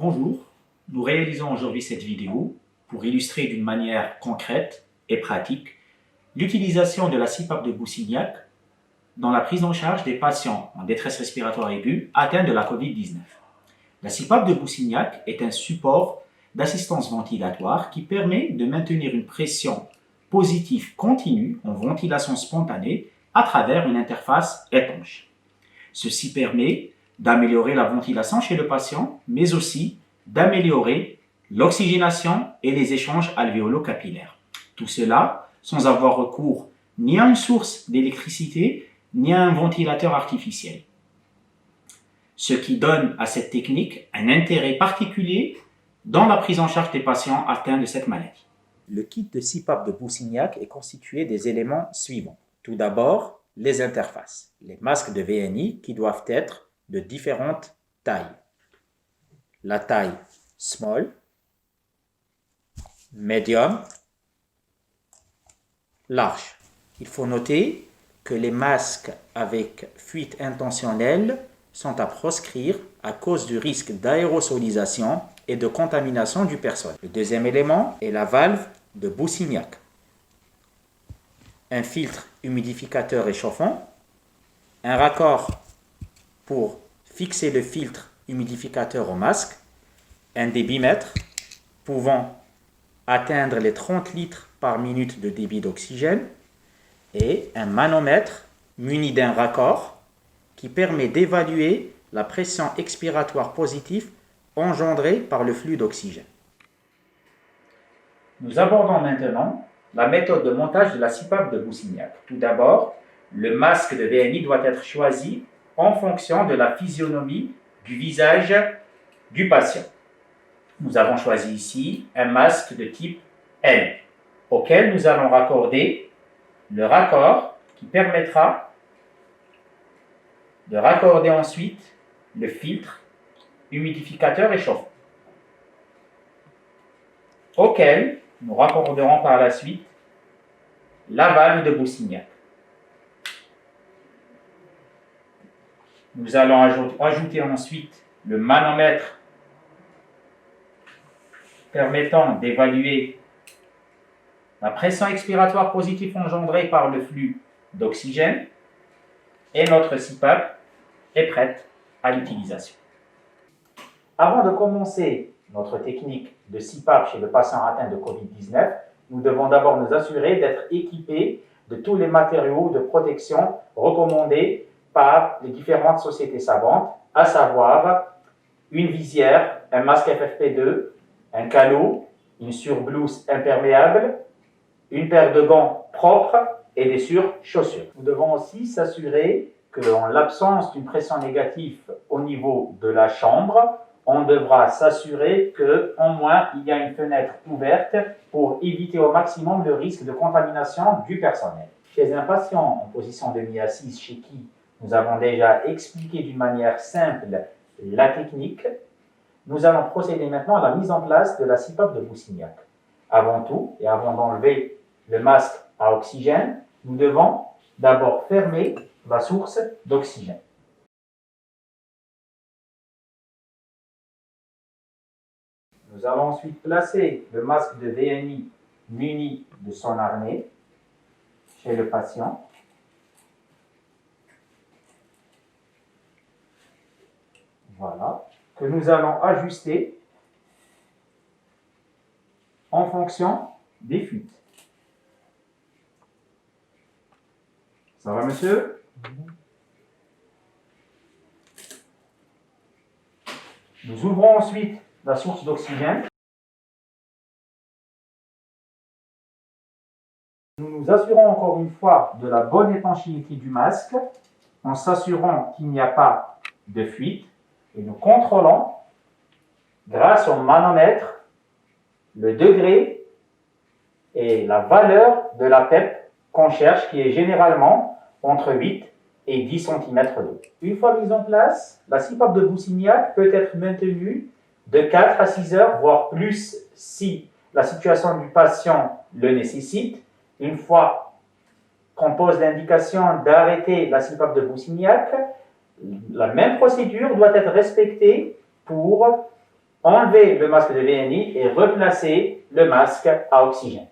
Bonjour, nous réalisons aujourd'hui cette vidéo pour illustrer d'une manière concrète et pratique l'utilisation de la CPAP de Boussignac dans la prise en charge des patients en détresse respiratoire aiguë atteints de la COVID-19. La CPAP de Boussignac est un support d'assistance ventilatoire qui permet de maintenir une pression positive continue en ventilation spontanée à travers une interface étanche. Ceci permet d'améliorer la ventilation chez le patient, mais aussi d'améliorer l'oxygénation et les échanges alvéolo-capillaires. Tout cela sans avoir recours ni à une source d'électricité, ni à un ventilateur artificiel. Ce qui donne à cette technique un intérêt particulier dans la prise en charge des patients atteints de cette maladie. Le kit de CPAP de Boussignac est constitué des éléments suivants. Tout d'abord, les interfaces, les masques de VNI qui doivent être de différentes tailles. La taille small, medium, large. Il faut noter que les masques avec fuite intentionnelle sont à proscrire à cause du risque d'aérosolisation et de contamination du personnel. Le deuxième élément est la valve de Boussignac. Un filtre humidificateur et chauffant, un raccord pour fixer le filtre humidificateur au masque, un débitmètre pouvant atteindre les 30 litres par minute de débit d'oxygène et un manomètre muni d'un raccord qui permet d'évaluer la pression expiratoire positive engendrée par le flux d'oxygène. Nous abordons maintenant la méthode de montage de la CPAP de Boussignac. Tout d'abord, le masque de VNI doit être choisi en fonction de la physionomie du visage du patient. Nous avons choisi ici un masque de type L, auquel nous allons raccorder le raccord qui permettra de raccorder ensuite le filtre humidificateur et chauffant, auquel nous raccorderons par la suite la valve de Boussignac. Nous allons ajouter ensuite le manomètre permettant d'évaluer la pression expiratoire positive engendrée par le flux d'oxygène et notre CPAP est prête à l'utilisation. Avant de commencer notre technique de CPAP chez le patient atteint de COVID-19, nous devons d'abord nous assurer d'être équipés de tous les matériaux de protection recommandés par les différentes sociétés savantes, à savoir une visière, un masque FFP2, un calot, une surblouse imperméable, une paire de gants propres et des chaussures. Nous devons aussi s'assurer qu'en l'absence d'une pression négative au niveau de la chambre, on devra s'assurer qu'au moins il y a une fenêtre ouverte pour éviter au maximum le risque de contamination du personnel. Chez un patient en position demi-assise chez qui nous avons déjà expliqué d'une manière simple la technique, nous allons procéder maintenant à la mise en place de la CPAP de Boussignac. Avant tout, et avant d'enlever le masque à oxygène, nous devons d'abord fermer la source d'oxygène. Nous allons ensuite placer le masque de VNI muni de son harnais chez le patient. Voilà, que nous allons ajuster en fonction des fuites. Ça va, monsieur? Nous ouvrons ensuite la source d'oxygène. Nous nous assurons encore une fois de la bonne étanchéité du masque en s'assurant qu'il n'y a pas de fuite et nous contrôlons grâce au manomètre le degré et la valeur de la PEP qu'on cherche qui est généralement entre 8 et 10 cm d'eau. Une fois mise en place, la CPAP de Boussignac peut être maintenue de 4 à 6 heures, voire plus si la situation du patient le nécessite. Une fois qu'on pose l'indication d'arrêter la CPAP de Boussignac, la même procédure doit être respectée pour enlever le masque de VNI et replacer le masque à oxygène.